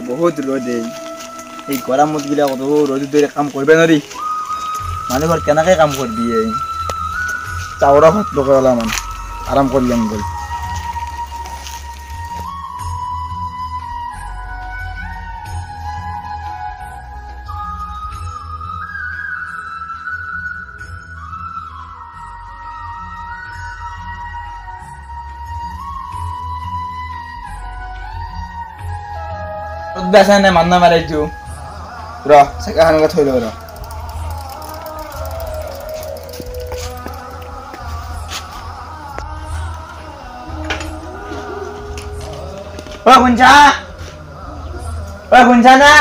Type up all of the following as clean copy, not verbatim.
বহুত রোদ এই গরমত গিলা কত রোদ ধরে কাম করবে নরি মানুষ কেনাকে কাম করবি এই চাওড়া ভাত লোকেলা মান আরাম করলাম বল বেসা নাই মান্না মারাইছো র সেখানে থইল র কোনছা না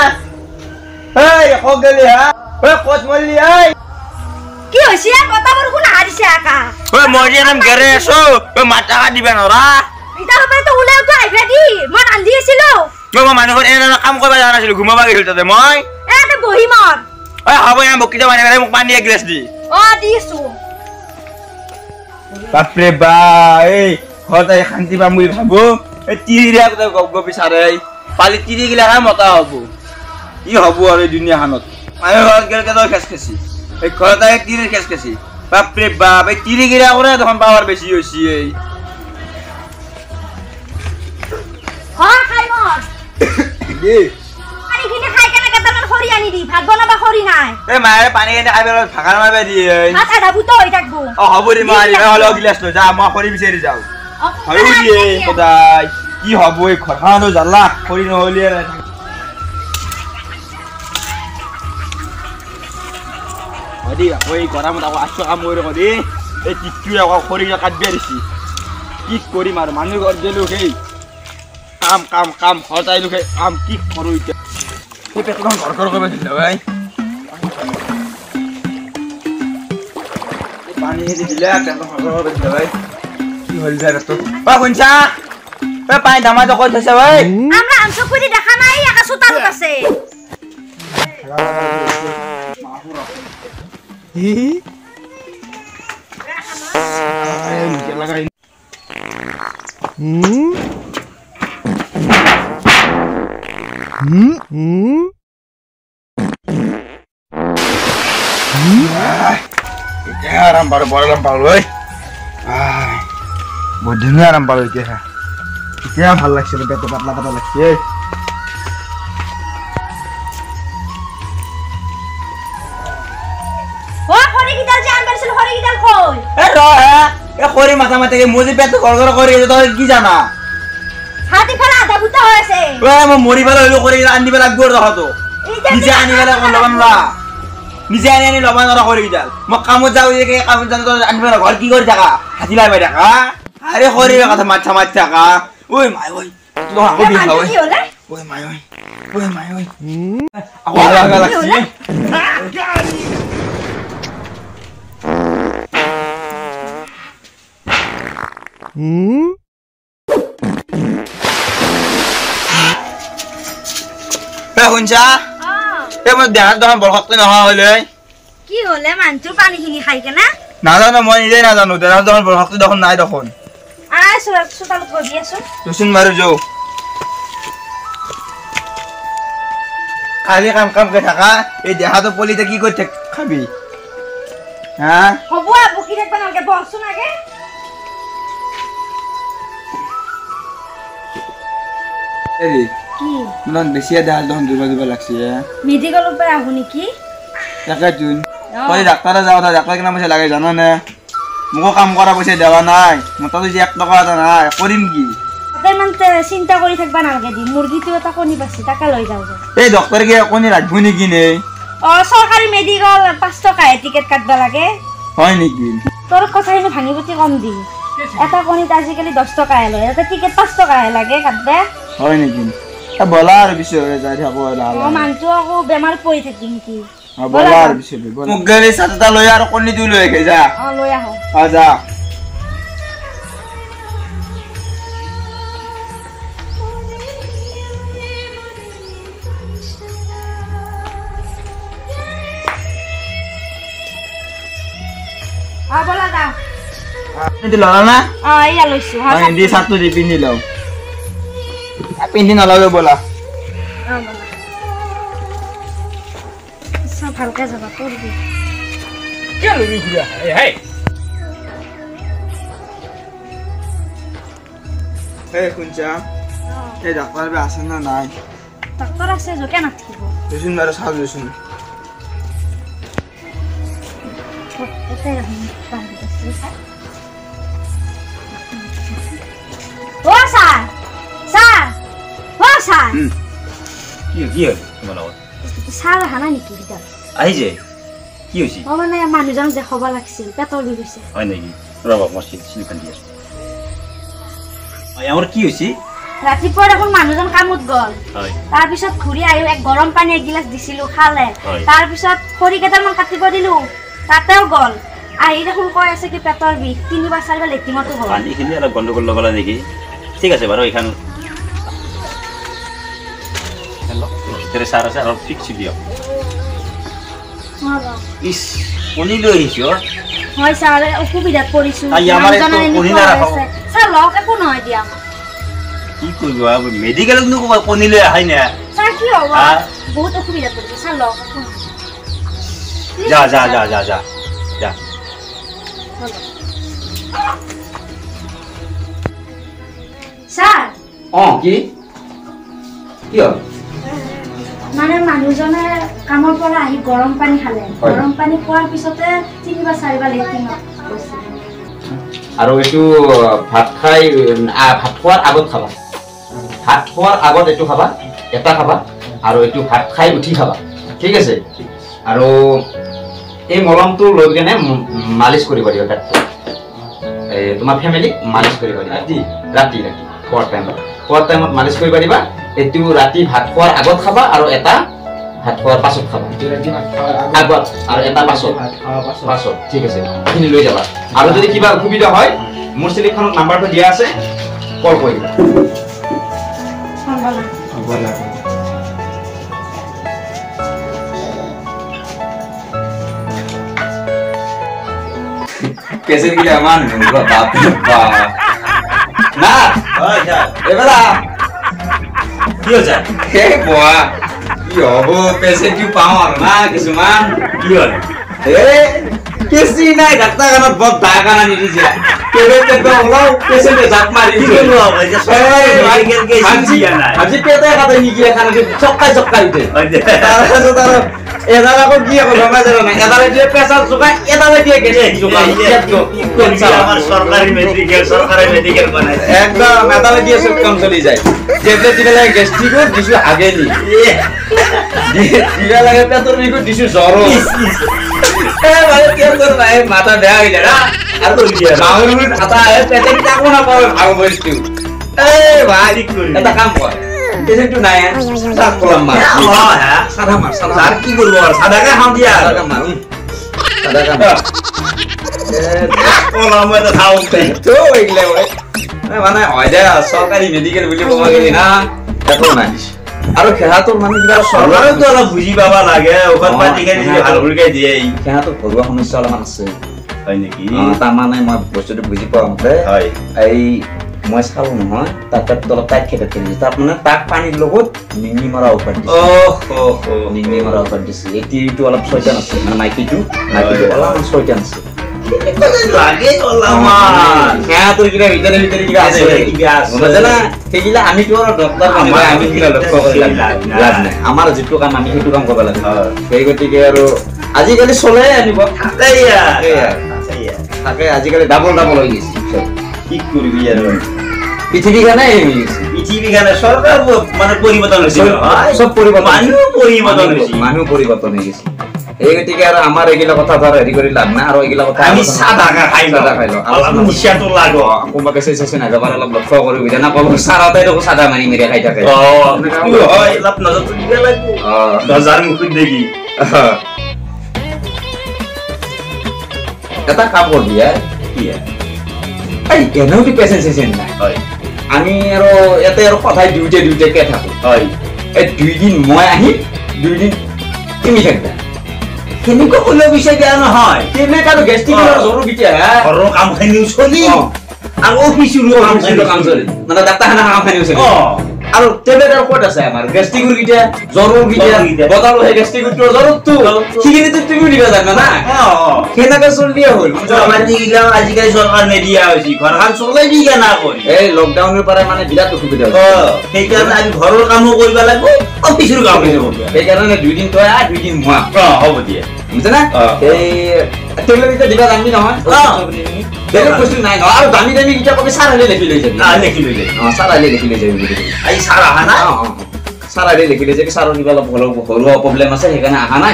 কক গেলি হা কত মরলি কি হইছে কথা বরকু না হারিছে আকা মরি নাম ঘরে এসো মাছ টাকা দিবে নরা ইটা হবে তো উলে তো আইবে দি মন আন্দি ছিল মানুষ এনে কাম করবা জানা ছিল ঘুমাবা গেছিল তাতে মই এতে বহি মন হ'ব না বকিটা মানে মোক পানী এক গ্লাস দি দিছো বাপরে বা এই ঘরটাই শান্তি পাম বুলি ভাবো এই তিরিয়া কথা গপ বিচারে পালি তিরি গিলা হা মতা হব ই হব আর এই দুনিয়াখানত আমি ঘর গেল কেন খেসখেসি এই ঘরটাই তিরির খেসখেসি বাপরে বাপ এই তিরি গিলা করে তখন পাওয়ার বেশি হইছি এই হ্যাঁ খাই মন কি পানি কিনে খাই কেন কেতমান খড়ি আনি দি ভাত বনাবা খড়ি নাই এই মায়ের পানি কেনে খাইবে ভাগার মারবে দিয়ে ভাত আধা বুতো হই থাকবো হব রে মা হলো গিলাস তো যা মা খড়ি বিচারি যাও হয় দিয়ে খোদাই কি হব এই ঘরখানো জ্বালা খড়ি নহলি আর হদি ওই গরমত আকৌ আছো কাম করে কদি এই টিকটু আকৌ খড়ি কাটবে দিছি কি করিম আর মানুষ ঘর গেলু সেই কাম কাম কাম হতাই লুকে কাম কি করু ইতে এই পেটন ঘর ঘর করে দিল ভাই পানি হেদি দিলে পেটন ঘর ঘর করে দিল ভাই কি হল যায় তো কোনছা পানি দামা তো কই থছে ভাই আমরা আমসো করি দেখা নাই একা সুতাল আছে আরাম পারো বড়লাম পারো ওই বদিনে আরাম পারো এতিয়া ভাল লাগছে পেট পাতলা পাতলা লাগছে ও খড়ি গিদাল যে আনবারছিল খড়ি গিদাল কই এ র এ খড়ি মাথা মাথা কে মুজি পেট গড়গড় করে তো কি জানা হাতি ফেলা আধা বুতো হয়েছে ও মো মরি বেলা হইলো করে আনিবে লাগব রহতো নিজে আনিবে কোন লগান না নিজে আনি লবান নরা করে গিদাল ম কামত যাও যে কামত জানো তো আনিবে ঘর কি করে থাকা হাতি লাইবে থাকা আরে খড়ি কথা মাথা মাথা থাকা ওই মাই ওই তো আকো বি খাও ওই মাই ওই আকো লাগা লাগছে কোনছা মই দেহাত দহন বৰখতে নহা হলে কি হলে মানচুর পানি খিনি খাই কেনা নাজানো মই নিজে নাজানো দেহাত দহন বৰখতে দেখোন নাই দেখোন আয় সুতাল কই দিয়েছো তুসিন মারু যাও খালি কাম কাম কে থাকা এই দেহাতো পলিতে কি করতে খাবি হ্যাঁ হবো আবু কি দেখবা নাকে বলছুন আগে এরি কি মন বেশিয়া দেহাত দহন দুবা লাগছে মেডিকেল উপরে আহু নাকি দেখা তুই কই ডাক্তারে যাও তা ডাক্তার কেন পয়সা লাগে জানো না মুকো কাম করা পয়সা দেওয়া নাই মতো যদি 1 টাকা দাও না করিম কি তাই মানতে চিন্তা করি থাকবা নালগে দি মুরগি তো তা কোনি পাছি টাকা লই যাও এই ডক্টর কে কোনি রাখবো নাকি নে সরকারি মেডিকেল 5 টাকা টিকেট কাটবা লাগে হয় নাকি তোর কথা এনে ভাঙিবতি কম দি এটা কোনিত আজিকালি 10 টাকা লয় এটা টিকেট 5 টাকা লাগে কাটবে হয় নাকি তা বলা আর বিষয় যাই থাকো ও মানতো আকো বেমার পড়ি থাকিম কি বলা আর বিষয় মুখ গেলে সাতটা লই আর কোনি দুই লই গে যা লই আহো যা বলা দাও ini lala na iya loisu ini satu di pindi lo pindi na lalu bola ভালকে যাবা পড়বি কে লবি ঘুরা এই এই কুঞ্চা এই ডাক্তার বে আসেন না নাই ডাক্তার আছে জোকে না থাকিব দেখুন মেরে সাহায্য শুন ওতে ও স্যার স্যার ও স্যার কি হল তোমার লগত স্যার হানা নেকি দিদা আহি যে কি হইছে ও মানে মানুহজন দেখাব লাগছিল পেটৰ বিষ হৈছে হয় নাকি ৰবা মই চিলিখান দি আছো আমাৰ কি হইছে ৰাতিপুৱা এখন মানুহজন কামত গল হয় তাৰ পিছত ঘূৰি আহি এক গৰম পানী এক গিলাস দিছিলো খালে তাৰ পিছত খৰি কেইটামান কাটিব দিলো তাতেও গল আহি দেখোন কৈ আছে কি পেটৰ বিষ 3 বা 4 বাৰ লেট্ৰিনতো গল পানী খিনি অলপ গন্ডগোল লগালা নেকি ঠিক আছে বাৰু এইখান হেল্ল' তেৰে সাৰ আছে অলপ ফিক্স দিও ইস কোনি লৈ আহিছো হয় স্যাৰ অসুবিধাত পৰিছো আই আমাৰ একো কোনি না ৰাখো স্যাৰ লক একো নহয় দিয়া কি কৰিবা মেডিকেলত নো কোনি লৈ আহাই না স্যাৰ কি হ'ব বহুত অসুবিধাত পৰিছো স্যার লক একো নহয় যা যা যা যা যা যা স্যার কি কি হল মানে মানুহজনে কামৰ পৰা আহি গৰম পানী খালে গৰম পানী খোৱাৰ পিছতে 3 বা 4 বাৰ লেট্ৰিন গৈছে আৰু এইটো ভাত খাই ভাত খোৱাৰ আগত খাবা ভাত খোৱাৰ আগত এইটো খাবা এটা খাবা আৰু এইটো ভাত খাই উঠি খাবা ঠিক আছে আৰু এই মলমটো লৈ কেনে মালিচ কৰিব দিবা পেটটো তোমাৰ ফেমিলি মালিচ কৰিব দিবা ৰাতি খোৱাৰ টাইমত মালিচ কৰিব দিবা এইটো ৰাতি ভাত খোৱাৰ আগত খাবা আৰু এটা ভাত খোৱাৰ পাছত খাবা আগত আৰু এটা পাছত ঠিক আছে এইখিনি লৈ যাবা আৰু যদি কিবা অসুবিধা হয় মোৰ চিলিখনত নাম্বাৰটো দিয়া আছে কল কৰিবা कैसे के लिए मान बाप ना হয় যা एबरा কি হৈছে हे बुआ यो वो पैसे क्यों पाओ और ना किसमान কি হল ए किसी ना डॉक्टर का बहुत दागा ना नहीं दिया केबे के तो लो पैसे में जाप मारी কি করব ভাই যে সরকারি মেডিকেল কে সিয়া নাই আজি পেটে খাতে নি গিয়ে খানা চক্কা দিতে তার এদালা কো কি হবে জমা দেব না এদালা দিয়ে পেশা চুকা এদালা দিয়ে গেছে চুকা আমার সরকারি মেডিকেল বানাই একদম এদালা দিয়ে সব কাম চলি যায় যেতে দিলে লাগে গ্যাস্ট্রিকো দিছু আগে নি দিলে লাগে পেটর বিকো দিছু জ্বর এ ভাই কি তোর ভাই মাথা বেয়া হই যায় না আর তো কি মাউর আতা পেটে কি যাবো না পাবে ভাগ বলছি এ ভাই এটা কাম কর এজেন্টু নাই সাত কলম মার হ্যাঁ সাদা মার আর কি করব সাদাকে হাম দিয়া সাদা মার সাদা কাম কলম তো খাওতে তো ওইলে ভাই মানে হয়দা সরকারি মেডিকেল বুলি কব গেলি না এতো নাই আৰু খেহাটো মানে কিবা সরকারও তো অলপ বুঝি পাবা লাগে ওখান পাতিকে দিয়ে ভাল ভুলকে দিয়ে খেহাটো ঘৰুৱা সমস্যা অলপমান আছে হয় নেকি তাৰ মানে মই বস্তুটো বুজি পাওঁ মতে হয় এই মই চালো নহয় তাত অলপ টাইট খেতে কৰিছে তাত মানে তাক পানীৰ লগত নিঙি মৰা অফাৰ দিছে নিঙি মৰা অফাৰ দিছে এইটো অলপ ছয়টান আছে মানে মাইকীটো অলপ ছয়টান আছে লাগে ওলামান খেহাটোৰ কিবা ভিতৰে কিবা আছে বুজিলা সেইগিলা আমি তো ডক্টৰ মানুহ আমি কিবা লক্ষ্য কৰি লাভ নাই আমাৰ যিটো কাম আমি সেইটো কাম কৰিব লাগে সেই গতিকে আৰু আজিকালি চলে আনিব থাকে আজিকালি ডাবল হৈ গৈছে কি কৰবি আৰ পৃথিৱীখানে পৃথিবী খানে সৰকাৰ মানে পৰিবৰ্তন হয়েছে সব পৰিবৰ্তন মানুষ পৰিবৰ্তন মানুহ পৰিবৰ্তন হয়েছে হৈ গৈছে এই গতিকে আৰু আমাৰ এগিলা কথা ধৰ হেৰি কৰি লাভ নাই আৰু এগিলা কথা আমি সাদা খাই নিশাটো লাগো কোনোবা কেছে চেছে নাযাবাৰ অলপ লক্ষ্য কৰিবি জানা কব চাৰাতে দেখো সাদা মাৰি মেৰি খাই থাকে লাভ নজর দিবে লাগবো দজার মুখ দেখি এটা কাম করবি এই এনেও কি পেচেন্ট নাই হয় আমি আৰু ইয়াতে আৰু সদায় দুইটা কে থাকো হয় এই 2 দিন মই আহি 2 দিন তুমি থাকবা কেনেকৈ কলে বিষয় দিয়া নহয় কেনেকৈ আৰু গেষ্ট্ৰিকৰ জ্বৰো বিতিয়া ঘৰৰ কাম খানি চলি আৰু অফিচৰ কাম চলি মানে ডাক্তাৰখানা কাম খানি চলি আৰু টেবলেট আৰু ক'ত আছে আমাৰ গেষ্ট্ৰিকৰ গিটা জ্বৰৰ গিটা বজালো সেই গেষ্ট্ৰিকৰ জ্বৰটো সিখিনি তুমি দিবা জানা না সেনেকে চলিয়ে হ'ল আমাৰ দিগিলা আজিকালি চৰকাৰ নিদিয়া হৈছে ঘৰখন চলাই দি কেনা কৰি এই লকডাউনৰ পৰা মানে বিৰাট অসুবিধা হৈছে সেইকাৰণে আমি ঘৰৰ কামো কৰিব লাগিব অফিচৰ কাম কৰিব সেইকাৰণে 2 দিন তই 2 দিন মই হ'ব দিয়া বুজিছা না এই টেবলেট গিটা দিবা জানি নহয় বেলেগ বস্তু নাই ন আৰু দামী দামী গিটা কবি সাৰ হলে লিখি লৈ যাবি লিখি লৈ যাবি সাৰ হলে লিখি লৈ যাবি আজি সাৰ অহা নাই সাৰ হলে লিখি লৈ যাবি সাৰৰ কিবা অলপ ঘৰুৱা প্ৰব্লেম আছে সেইকাৰণে অহা নাই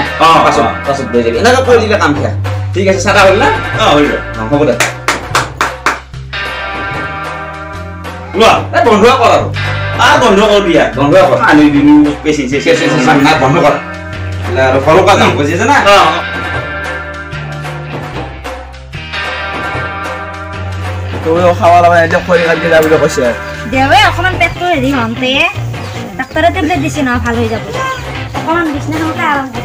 পাছত লৈ যাবি এনেকৈ কৈ দিলে কাম খেয়া ঠিক আছে সাৰা হ'ল না হৈ গ'ল হ'ব দে লোৱা বন্ধ কৰ আৰু বন্ধ কৰ দিয়া বন্ধ কৰ আনি দিলো পেচেঞ্চে নাই বন্ধ কৰ আৰু ঘৰৰ পৰা যাম বুজিছে না তুমি খাওয়া লাগা এতিয়া খৰি কাটি যা বুলি কৈছে দেৱে অকমান পেটটো হেৰি হওঁতে ডাক্তৰে টেবলেট দিছে ন ভাল হৈ যাব অকমান বিছনাখনতে আৰাম কৰ